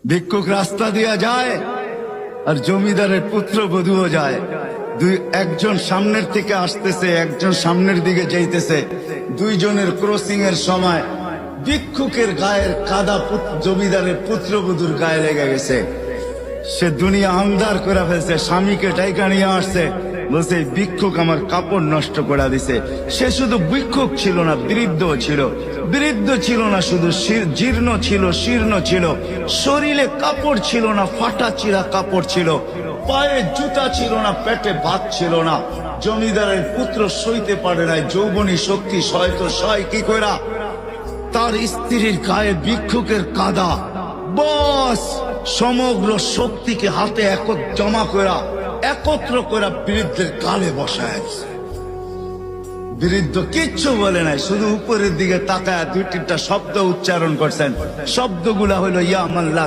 ভিক্ষুক রাস্তা দিয়া যায় আর জমিদারের পুত্রবধূও যায়। একজন সামনের থেকে আসতেছে, একজন সামনের দিকে যাইতেছে। দুইজনের ক্রসিং এর সময় ভিক্ষুকের গায়ের কাদা জমিদারের পুত্রবধূর গায়ে লেগে গেছে। সে দুনিয়া আন্ধার করে ফেলছে, স্বামীকে ডাইকা নিয়ে আসছে, বলছে ভিক্ষুক আমার কাপড় নষ্ট করে দিছে। সে শুধু ভিক্ষুক ছিল না, বৃদ্ধ ছিল। বৃদ্ধ ছিল না শুধু, জীর্ণ ছিল, শীর্ণ ছিল। শরীরে কাপড় ছিল না, ফাটা চিরা কাপড় ছিল। পায়ে জুতা ছিল না, পেটে ভাত ছিল না। জমিদারের পুত্র সইতে পারে নাই, যৌবনী শক্তি সয় তো সয় কি কইরা তার স্ত্রীর গায়ে ভিক্ষুকের কাদা। বস সমগ্র শক্তিকে হাতে জমা করা, একত্র করা বৃদ্ধের গালে বসায়। বৃদ্ধ কিচ্ছু বলে নাই, শুধু উপরের দিকে তাকায় দুই তিনটা শব্দ উচ্চারণ করছেন। শব্দগুলা হলো ইয়া আল্লাহ